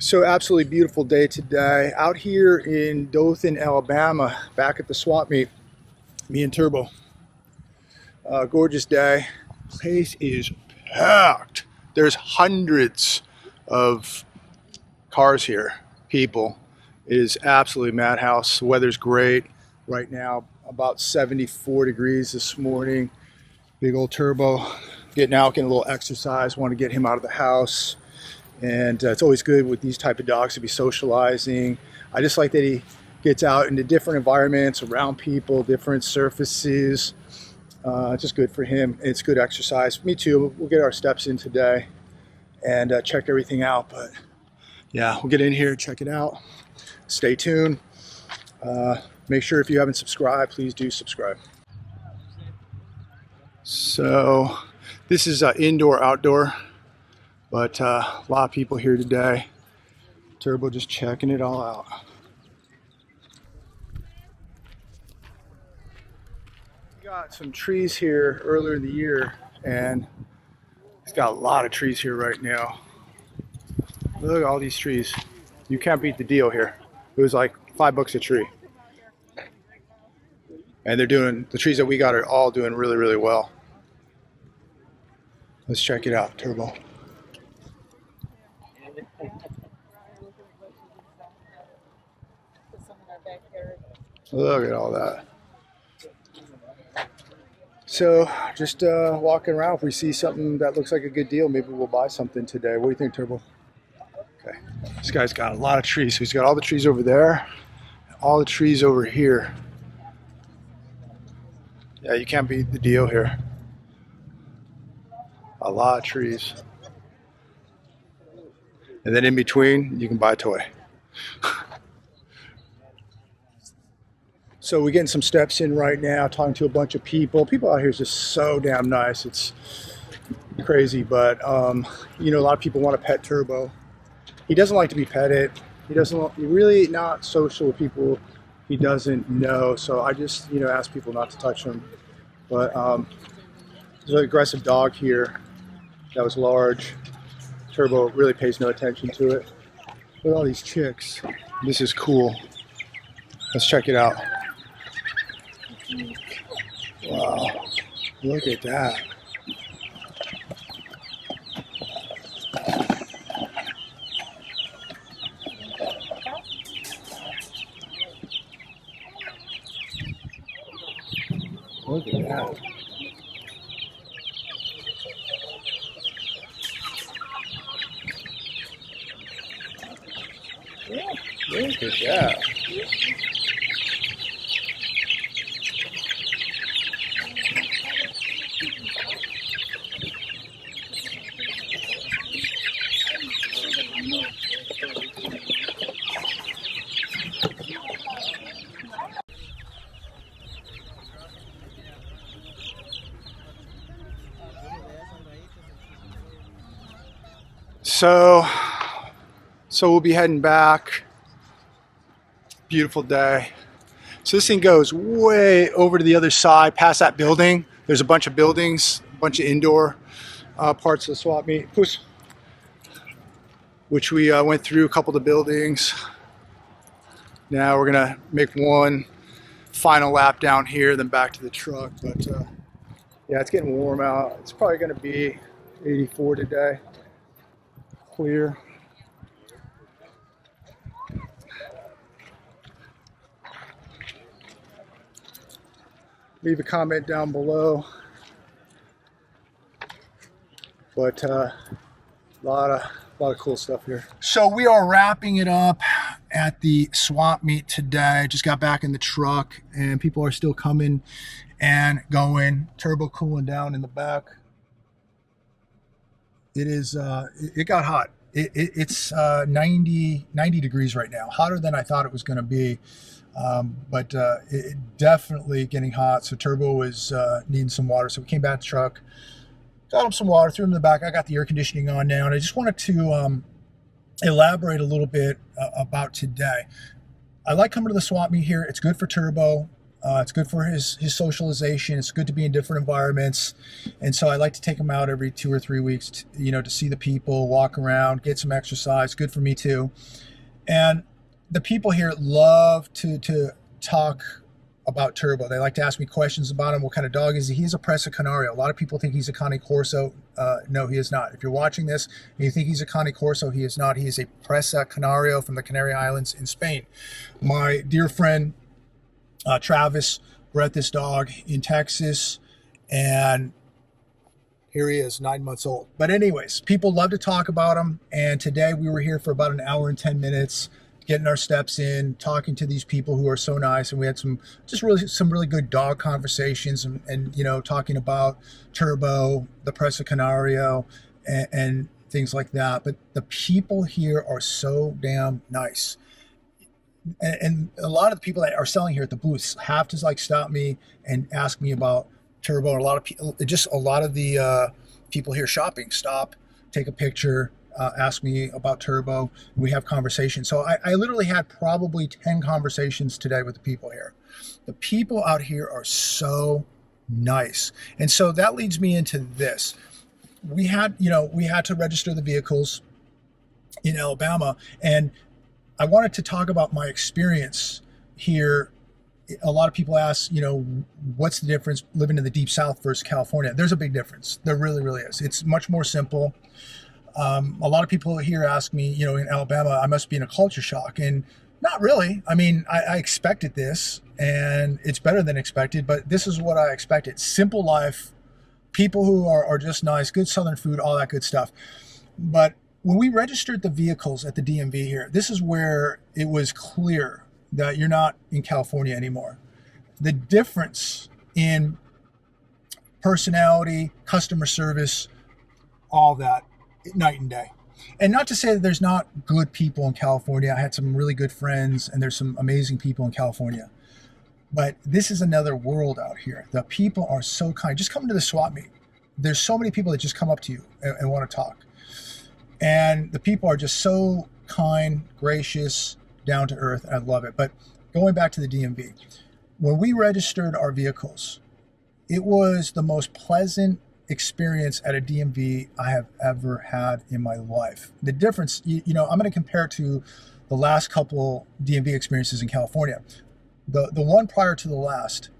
So absolutely beautiful day today. Out here in Dothan, Alabama, back at the swap meet, me and Turbo. Gorgeous day. Place is packed. There's hundreds of cars here, people. It is absolutely madhouse. The weather's great right now, about 74 degrees this morning. Big old Turbo getting out, getting a little exercise. Want to get him out of the house. And it's always good with these type of dogs to be socializing. I just like that he gets out into different environments, around people, different surfaces. Just good for him. It's good exercise. Me too. We'll get our steps in today and check everything out. But yeah, we'll get in here, check it out. Stay tuned. Make sure if you haven't subscribed, please do subscribe. So this is indoor, outdoor. But a lot of people here today. Turbo just checking it all out. We got some trees here earlier in the year, and it's got a lot of trees here right now. Look at all these trees. You can't beat the deal here. It was like $5 a tree. And the trees that we got are all doing really, really well. Let's check it out, Turbo. Look at all that. So just walking around, if we see something that looks like a good deal, maybe we'll buy something today. What do you think, Turbo? Okay, this guy's got a lot of trees. So he's got all the trees over there, all the trees over here. Yeah, you can't beat the deal here. A lot of trees. And then in between, you can buy a toy. So we're getting some steps in right now, talking to a bunch of people. People out here is just so damn nice. It's crazy, but you know, a lot of people want to pet Turbo. He doesn't like to be petted. He's really not social with people he doesn't know. So I just, you know, ask people not to touch him. But there's an aggressive dog here that was large. Turbo really pays no attention to it. Look at all these chicks. This is cool. Let's check it out. Wow, look at that. Look at that. Yeah, look at that. So we'll be heading back. Beautiful day. So this thing goes way over to the other side, past that building. There's a bunch of buildings, a bunch of indoor parts of the swap meet, which we went through a couple of the buildings. Now we're gonna make one final lap down here, then back to the truck. But yeah, it's getting warm out. It's probably gonna be 84 today. Clear. Leave a comment down below. But a lot of cool stuff here. So we are wrapping it up at the swap meet today. Just got back in the truck and people are still coming and going. Turbo cooling down in the back. It is it got hot. It's 90 degrees right now, hotter than I thought it was going to be. But it definitely getting hot. So Turbo is needing some water. So we came back to the truck, got him some water, threw him in the back. I got the air conditioning on now. And I just wanted to elaborate a little bit about today. I like coming to the swap meet here. It's good for Turbo. It's good for his socialization. It's good to be in different environments. And so I like to take him out every 2 or 3 weeks, to see the people, walk around, get some exercise. Good for me too. And the people here love to talk about Turbo. They like to ask me questions about him. What kind of dog is he? He's a Presa Canario. A lot of people think he's a Cane Corso. No, he is not. If you're watching this and you think he's a Cane Corso, he is not. He is a Presa Canario from the Canary Islands in Spain. My dear friend Travis bred this dog in Texas, and here he is, 9 months old. But anyways, people love to talk about him, and today we were here for about an hour and 10 minutes, getting our steps in, talking to these people who are so nice, and we had some really good dog conversations, and talking about Turbo, the Presa Canario, and things like that. But the people here are so damn nice. And a lot of the people that are selling here at the booths have to stop me and ask me about Turbo. And a lot of the people here shopping stop, take a picture, ask me about Turbo. We have conversations. So I literally had probably 10 conversations today with the people here. The people out here are so nice. And so that leads me into this. We had to register the vehicles in Alabama, and I wanted to talk about my experience here. A lot of people ask, what's the difference living in the deep South versus California? There's a big difference. There really, really is. It's much more simple. A lot of people here ask me, in Alabama, I must be in a culture shock. And not really. I mean, I expected this, and it's better than expected, but this is what I expected. Simple life, people who are just nice, good Southern food, all that good stuff. But when we registered the vehicles at the DMV here, this is where it was clear that you're not in California anymore. The difference in personality, customer service, all that, night and day. And not to say that there's not good people in California. I had some really good friends, and there's some amazing people in California. But this is another world out here. The people are so kind. Just come to the swap meet. There's so many people that just come up to you and want to talk. And the people are just so kind, gracious, down to earth. I love it. But going back to the DMV, when we registered our vehicles, it was the most pleasant experience at a DMV I have ever had in my life. The difference, I'm going to compare it to the last couple DMV experiences in California. The one prior to the last,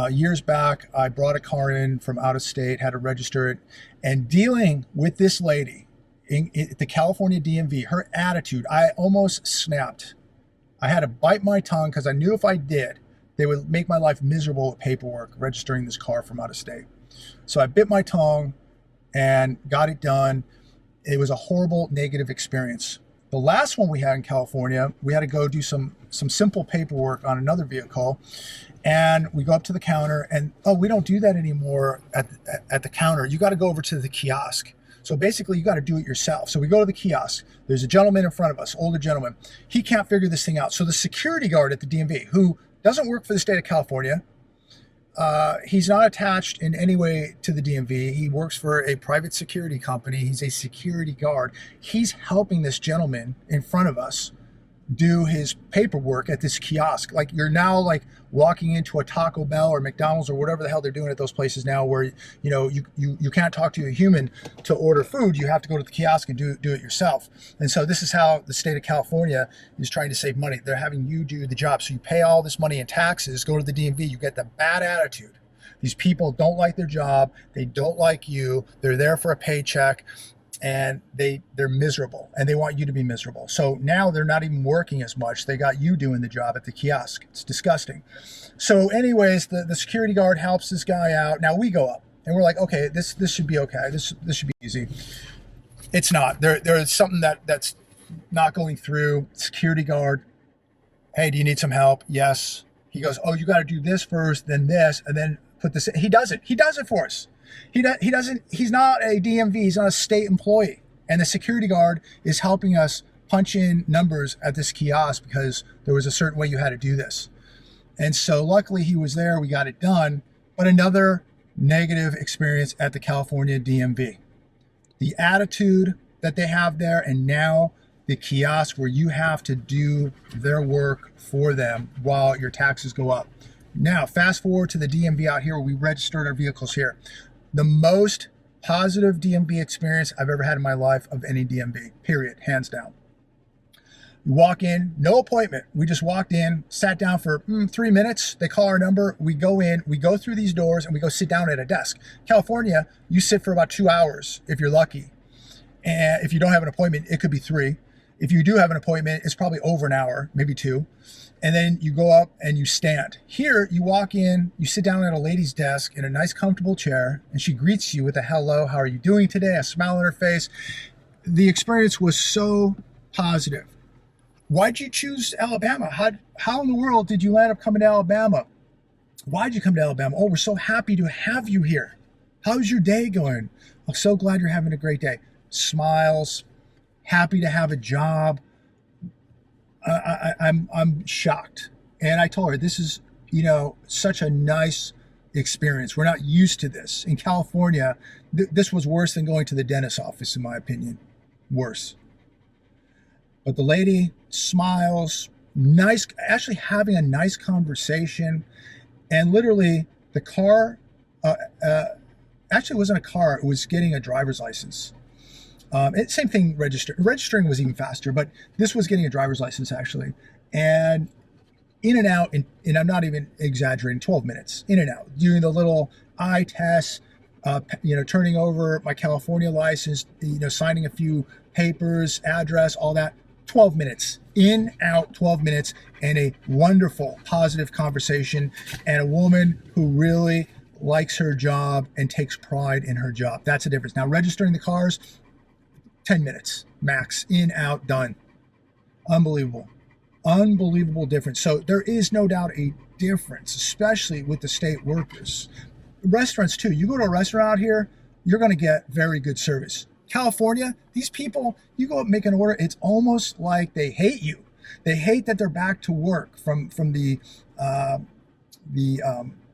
years back, I brought a car in from out of state, had to register it, and dealing with this lady in the California DMV, her attitude, I almost snapped. I had to bite my tongue because I knew if I did, they would make my life miserable with paperwork registering this car from out of state. So I bit my tongue and got it done. It was a horrible, negative experience. The last one we had in California, we had to go do some simple paperwork on another vehicle, and we go up to the counter, and we don't do that anymore at the counter. You got to go over to the kiosk. So basically, you got to do it yourself. So we go to the kiosk. There's a gentleman in front of us, older gentleman. He can't figure this thing out. So the security guard at the DMV, who doesn't work for the state of California, he's not attached in any way to the DMV. He works for a private security company. He's a security guard. He's helping this gentleman in front of us do his paperwork at this kiosk. Like, you're now like walking into a Taco Bell or McDonald's or whatever the hell they're doing at those places now, where you can't talk to a human to order food. You have to go to the kiosk and do it yourself. And so this is how the state of California is trying to save money. They're having you do the job. So you pay all this money in taxes, go to the DMV, you get the bad attitude. These people don't like their job. They don't like you. They're there for a paycheck, and they're miserable, and they want you to be miserable. So now they're not even working as much. They got you doing the job at the kiosk. It's disgusting. So anyways, the security guard helps this guy out. Now we go up, and we're like, okay, this should be okay. This should be easy. It's not. There's something that's not going through. Security guard, hey, do you need some help? Yes. He goes, oh, you got to do this first, then this, and then put this in. He does it. He does it for us. He doesn't, he's not a DMV, he's not a state employee. And the security guard is helping us punch in numbers at this kiosk because there was a certain way you had to do this. And so luckily he was there, we got it done. But another negative experience at the California DMV. The attitude that they have there, and now the kiosk where you have to do their work for them while your taxes go up. Now, fast forward to the DMV out here where we registered our vehicles here. The most positive DMV experience I've ever had in my life of any DMV, period, hands down. We walk in, no appointment. We just walked in, sat down for 3 minutes. They call our number. We go in, we go through these doors, and we go sit down at a desk. California, you sit for about 2 hours if you're lucky. And if you don't have an appointment, it could be 3. If you do have an appointment, it's probably over an hour, maybe 2. And then you go up and you stand. Here, you walk in, you sit down at a lady's desk in a nice, comfortable chair, and she greets you with a hello, how are you doing today? A smile on her face. The experience was so positive. Why'd you choose Alabama? How in the world did you end up coming to Alabama? Why'd you come to Alabama? Oh, we're so happy to have you here. How's your day going? I'm so glad you're having a great day. Smiles, happy to have a job. I'm shocked. And I told her, this is, such a nice experience. We're not used to this. In California, this was worse than going to the dentist's office, in my opinion. Worse. But the lady smiles, nice, actually having a nice conversation. And literally the car, actually it wasn't a car, it was getting a driver's license. Same thing, registering was even faster, but this was getting a driver's license actually. And in and out, and I'm not even exaggerating, 12 minutes, in and out, doing the little eye test, turning over my California license, signing a few papers, address, all that, 12 minutes, in, out, 12 minutes, and a wonderful, positive conversation, and a woman who really likes her job and takes pride in her job. That's the difference. Now, registering the cars, 10 minutes max, in, out, done. Unbelievable. Unbelievable difference. So there is no doubt a difference, especially with the state workers. Restaurants too. You go to a restaurant out here, you're going to get very good service. California, these people, you go up and make an order, it's almost like they hate you. They hate that they're back to work from the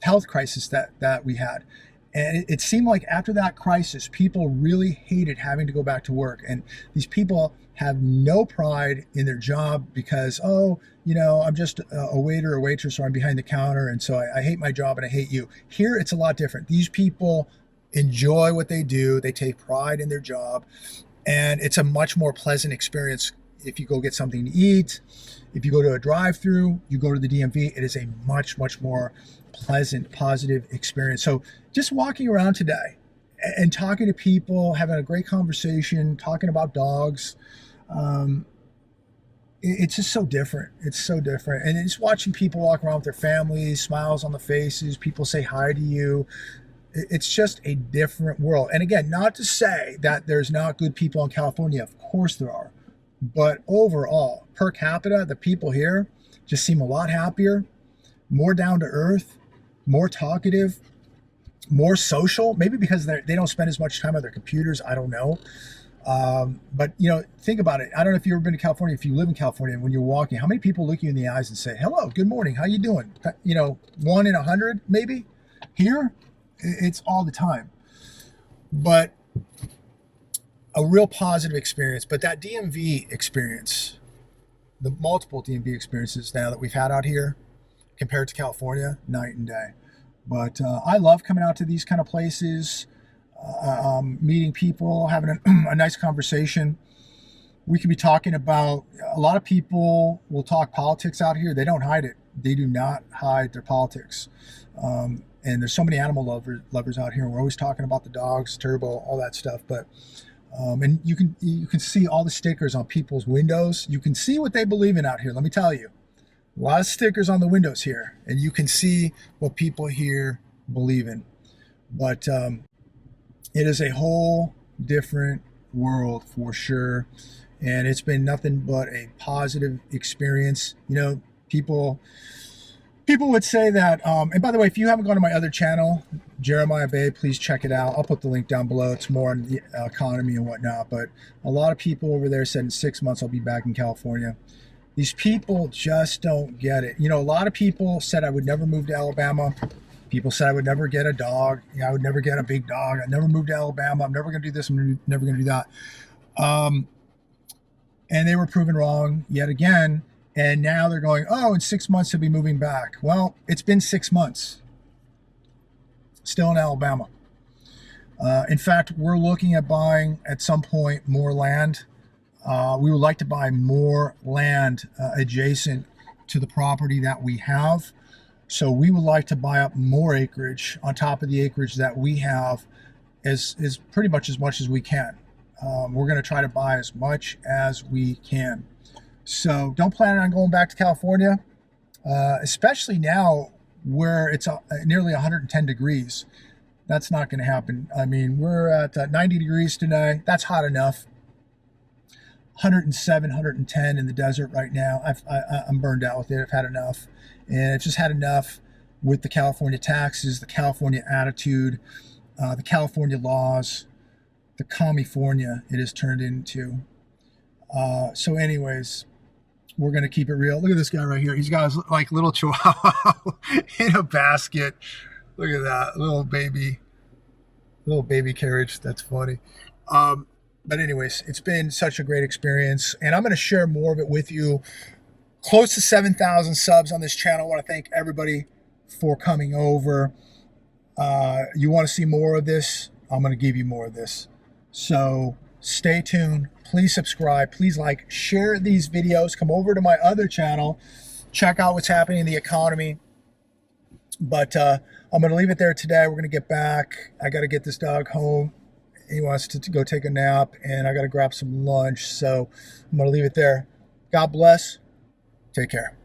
health crisis that we had. And it seemed like after that crisis, people really hated having to go back to work. And these people have no pride in their job because, I'm just a waiter or waitress, or I'm behind the counter, and so I hate my job and I hate you. Here, it's a lot different. These people enjoy what they do. They take pride in their job. And it's a much more pleasant experience if you go get something to eat. If you go to a drive-through, you go to the DMV, it is a much, much more pleasant, positive experience. So just walking around today and talking to people, having a great conversation, talking about dogs, it's just so different. It's so different. And just watching people walk around with their families, smiles on the faces, people say hi to you. It's just a different world. And again, not to say that there's not good people in California. Of course there are. But overall, per capita, the people here just seem a lot happier, more down to earth, more talkative, more social, maybe because they don't spend as much time on their computers. I don't know. But, think about it. I don't know if you've ever been to California. If you live in California, when you're walking, how many people look you in the eyes and say, hello, good morning, how you doing? 1 in 100, maybe. Here, it's all the time. But a real positive experience. But that DMV experience, the multiple DMV experiences now that we've had out here compared to California, night and day. But I love coming out to these kind of places, meeting people, having a nice conversation. We could be talking about, a lot of people will talk politics out here. They don't hide it. They do not hide their politics. And there's so many animal lovers out here. We're always talking about the dogs, Turbo, all that stuff. But and you can see all the stickers on people's windows. You can see what they believe in out here. Let me tell you, a lot of stickers on the windows here, and you can see what people here believe in. But it is a whole different world for sure, and it's been nothing but a positive experience. People would say that, and by the way, if you haven't gone to my other channel, Jeremiah Bay, please check it out. I'll put the link down below. It's more on the economy and whatnot. But a lot of people over there said in 6 months I'll be back in California. These people just don't get it. A lot of people said I would never move to Alabama. People said I would never get a dog. I would never get a big dog. I'd never move to Alabama. I'm never going to do this. I'm never going to do that. And they were proven wrong yet again. And now they're going, oh, in 6 months he'll be moving back. Well, it's been 6 months. Still in Alabama. In fact, we're looking at buying at some point more land. We would like to buy more land adjacent to the property that we have. So we would like to buy up more acreage on top of the acreage that we have, as pretty much as we can. We're going to try to buy as much as we can. So don't plan on going back to California, especially now where it's nearly 110 degrees. That's not going to happen. I mean, we're at 90 degrees today. That's hot enough. 107, 110 in the desert right now. I'm burned out with it. I've had enough. And I've just had enough with the California taxes, the California attitude, the California laws, the California it has turned into. So anyways, we're going to keep it real. Look at this guy right here. He's got his like little chihuahua in a basket. Look at that little baby carriage. That's funny. But anyways, it's been such a great experience, and I'm going to share more of it with you. Close to 7,000 subs on this channel. I want to thank everybody for coming over. You want to see more of this? I'm going to give you more of this. So stay tuned. Please subscribe. Please like, share these videos. Come over to my other channel. Check out what's happening in the economy. But I'm going to leave it there today. We're going to get back. I got to get this dog home. He wants to go take a nap, and I got to grab some lunch. So I'm going to leave it there. God bless. Take care.